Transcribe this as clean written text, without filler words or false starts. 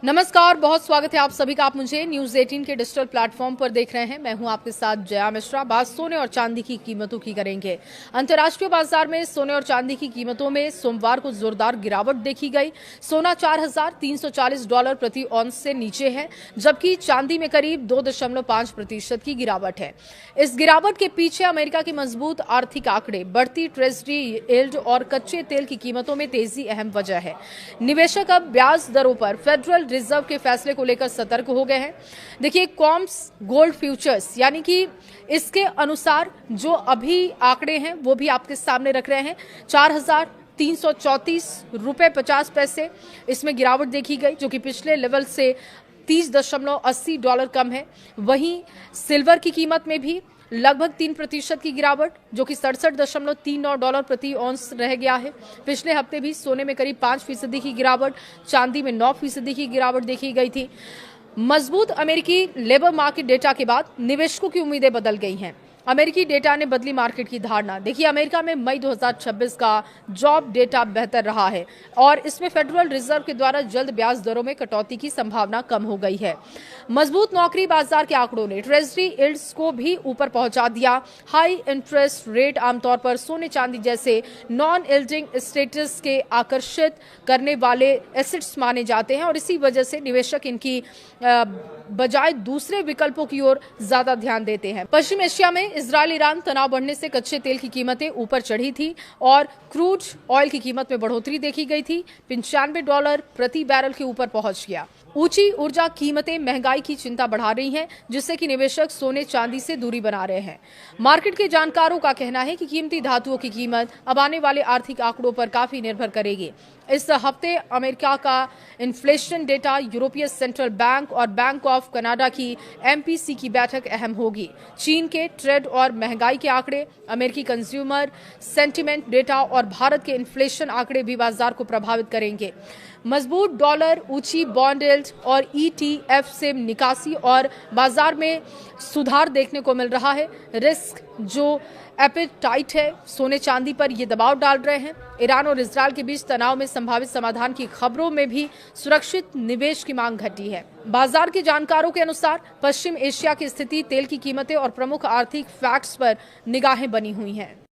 नमस्कार, बहुत स्वागत है आप सभी का। आप मुझे न्यूज 18 के डिजिटल प्लेटफॉर्म पर देख रहे हैं। मैं हूं आपके साथ जया मिश्रा। बात सोने और चांदी की कीमतों की करेंगे। अंतर्राष्ट्रीय बाजार में सोने और चांदी की कीमतों में सोमवार को जोरदार गिरावट देखी गई। सोना $4,340 प्रति औंस से नीचे है, जबकि चांदी में करीब 2.5% की गिरावट है। इस गिरावट के पीछे अमेरिका की मजबूत आर्थिक आंकड़े, बढ़ती ट्रेजरी यील्ड और कच्चे तेल की कीमतों में तेजी अहम वजह है। निवेशक अब ब्याज दरों पर फेडरल रिजर्व के फैसले को लेकर सतर्क हो गए हैं। देखिए, कॉम्स गोल्ड फ्यूचर्स यानी कि इसके अनुसार जो अभी आंकड़े हैं वो भी आपके सामने रख रहे हैं। $4,334.50 इसमें गिरावट देखी गई, जो कि पिछले लेवल से $30.80 कम है। वहीं सिल्वर की कीमत में भी लगभग 3% की गिरावट, जो कि $67.39 प्रति औंस रह गया है। पिछले हफ्ते भी सोने में करीब 5% की गिरावट, चांदी में 9% की गिरावट देखी गई थी। मजबूत अमेरिकी लेबर मार्केट डेटा के बाद निवेशकों की उम्मीदें बदल गई हैं। अमेरिकी डेटा ने बदली मार्केट की धारणा। देखिए, अमेरिका में मई 2026 का जॉब डेटा बेहतर रहा है और इसमें फेडरल रिजर्व के द्वारा जल्द ब्याज दरों में कटौती की संभावना कम हो गई है। मजबूत नौकरी बाजार के आंकड़ों ने ट्रेजरी यील्ड्स को भी ऊपर पहुंचा दिया। हाई इंटरेस्ट रेट आमतौर पर सोने चांदी जैसे नॉन यील्डिंग स्टेटस के आकर्षित करने वाले एसेट्स माने जाते हैं और इसी वजह से निवेशक इनकी बजाय दूसरे विकल्पों की ओर ज्यादा ध्यान देते हैं। पश्चिम एशिया में इजरायल ईरान तनाव बढ़ने से कच्चे तेल की कीमतें ऊपर चढ़ी थी और क्रूड ऑयल की कीमत में बढ़ोतरी देखी गई थी। $95 प्रति बैरल के ऊपर पहुंच गया। ऊंची ऊर्जा कीमतें महंगाई की चिंता बढ़ा रही हैं, जिससे कि निवेशक सोने चांदी से दूरी बना रहे हैं। मार्केट के जानकारों का कहना है कि कीमती धातुओं की कीमत अब आने वाले आर्थिक आंकड़ों पर काफी निर्भर करेगी। इस हफ्ते अमेरिका का इन्फ्लेशन डेटा, यूरोपीय सेंट्रल बैंक और बैंक ऑफ कनाडा की एमपीसी की बैठक अहम होगी। चीन के ट्रेड और महंगाई के आंकड़े, अमेरिकी कंज्यूमर सेंटिमेंट डेटा और भारत के इन्फ्लेशन आंकड़े भी बाजार को प्रभावित करेंगे। मजबूत डॉलर, ऊंची बॉन्ड यील्ड और ईटीएफ से निकासी और बाजार में सुधार देखने को मिल रहा है। रिस्क जो एपेटाइट है सोने चांदी पर ये दबाव डाल रहे हैं। ईरान और इजरायल के बीच तनाव में संभावित समाधान की खबरों में भी सुरक्षित निवेश की मांग घटी है। बाजार के जानकारों के अनुसार पश्चिम एशिया की स्थिति, तेल की कीमतें और प्रमुख आर्थिक फैक्ट्स पर निगाहें बनी हुई हैं।